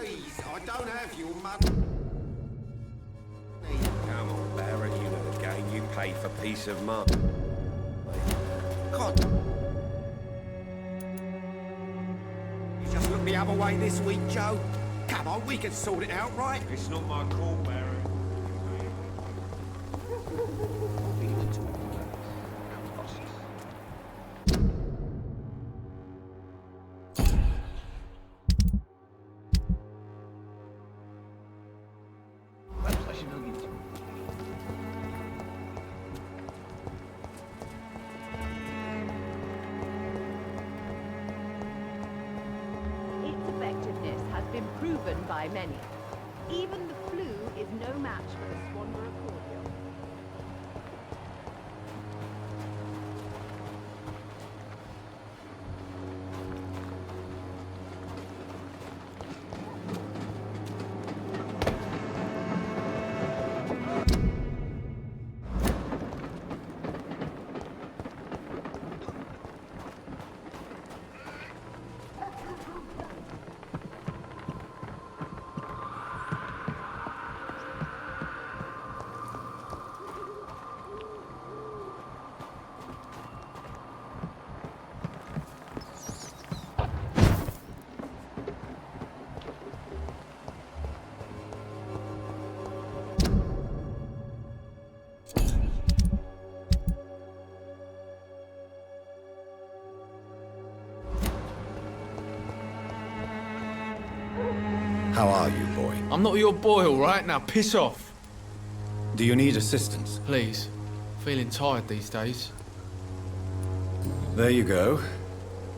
Please, I don't have your money. Come on, Barrett, you know the game. You pay for peace of mind. God. You just look the other way this week, Joe. Come on, we can sort it out, right? It's not my call, Barrett. Proven by many. Even the flu is no match for a Swanborough cordial. How are you, boy? I'm not your boy, all right? Now piss off. Do you need assistance? Please. Feeling tired these days. There you go.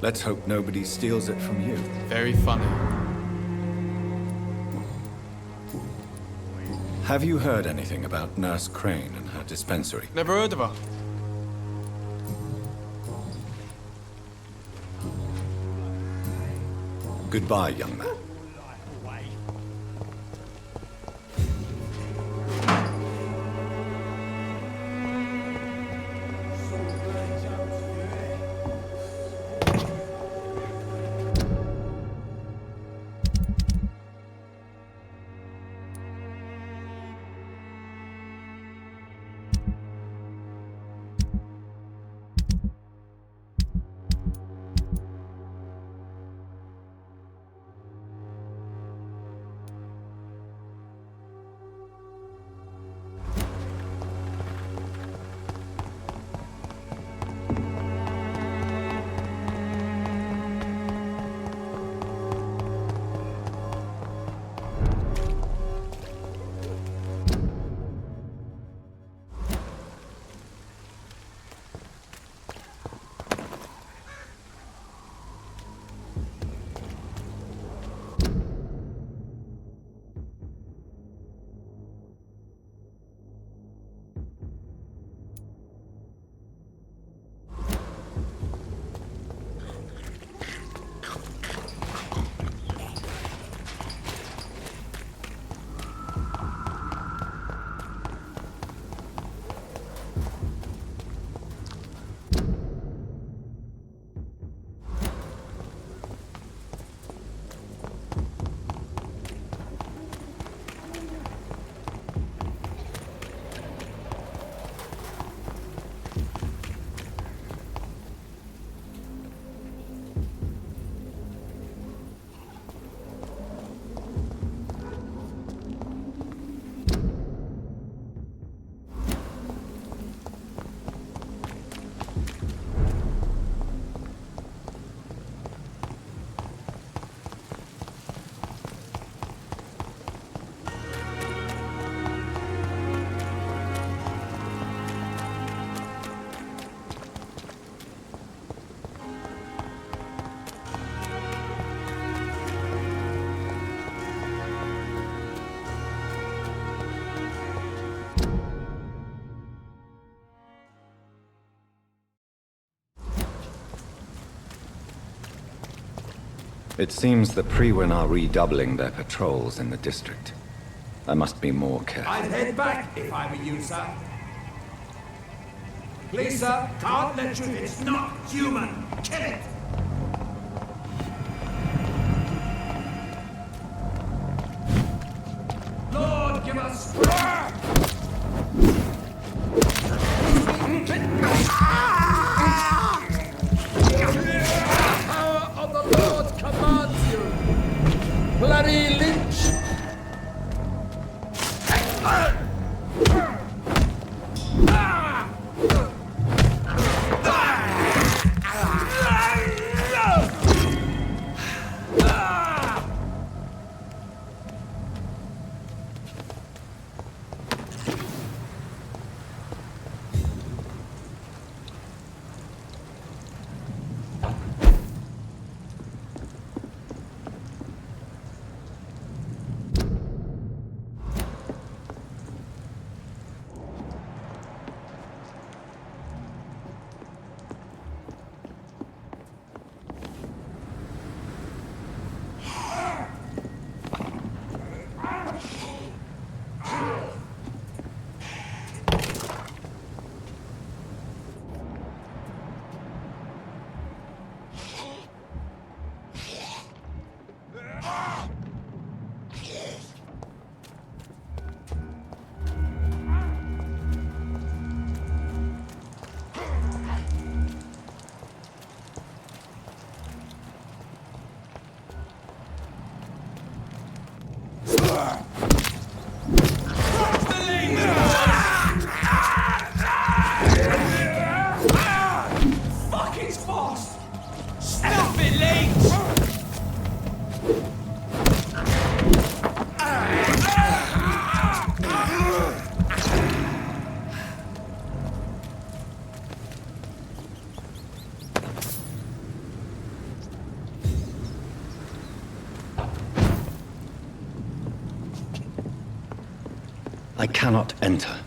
Let's hope nobody steals it from you. Very funny. Have you heard anything about Nurse Crane and her dispensary? Never heard of her. Goodbye, young man. It seems the Priwen are redoubling their patrols in the district. I must be more careful. I'd head back if I were you, sir. Please, sir, can't let you. It's not human. Kill it! I cannot enter.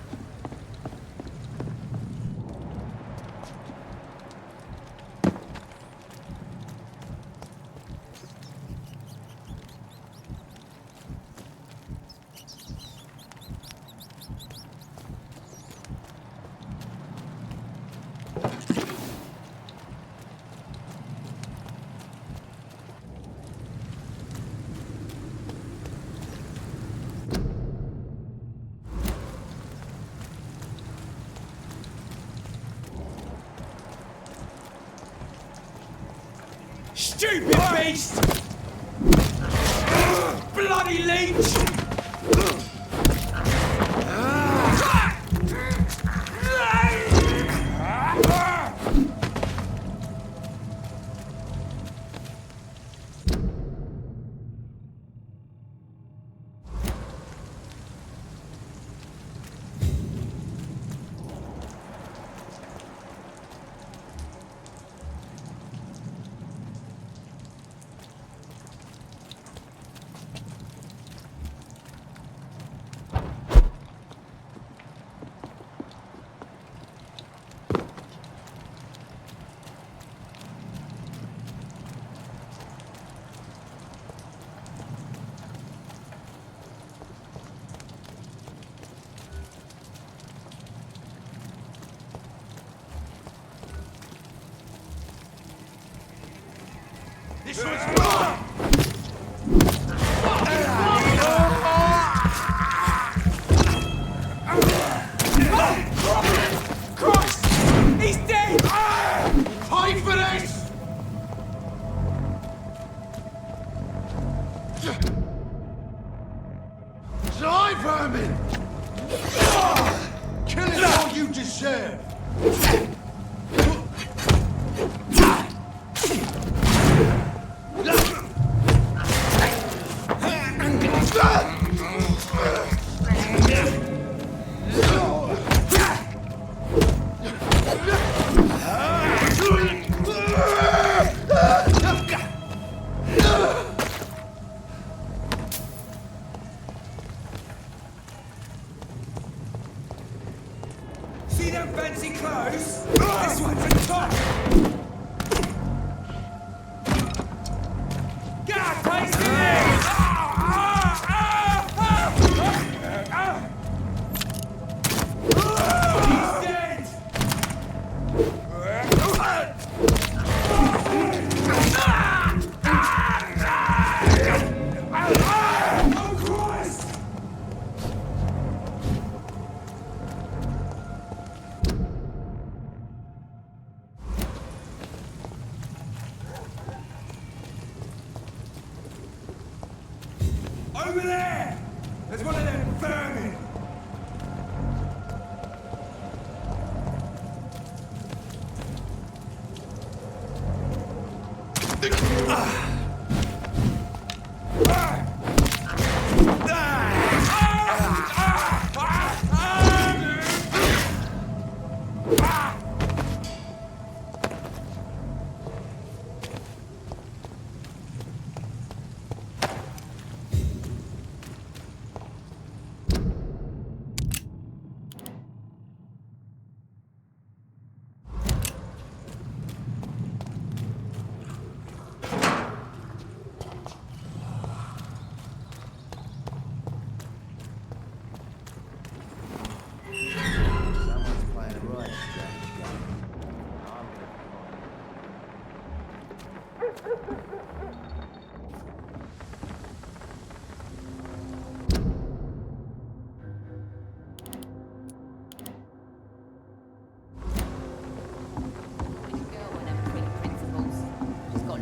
Stupid beast! Bloody leech! This one's mine! Christ! He's dead! Pay for this! Die, vermin! Kill it all you deserve! See them fancy clothes? This one's a top! God, place it in! He's dead! Oh, Christ! Over there! There's one of them vermin!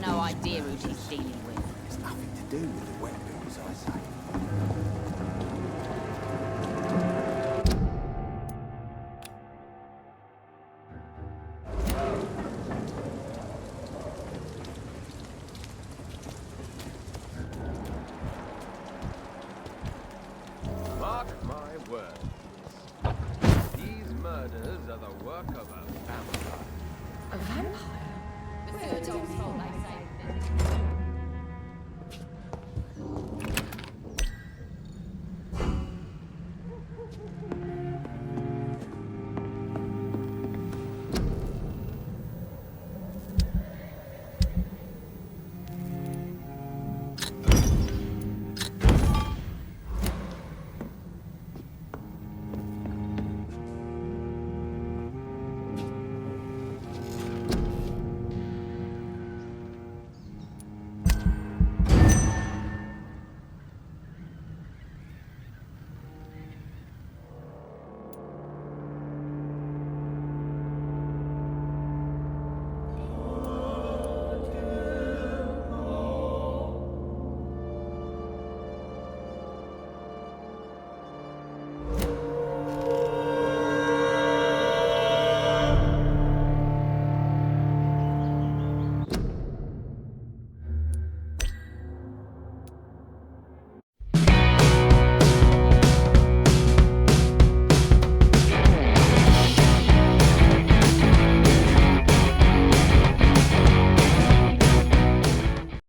No idea who she's dealing with. It's nothing to do with the wet bills, I say. Mark my words. These murders are the work of a vampire. A vampire? The third told they say.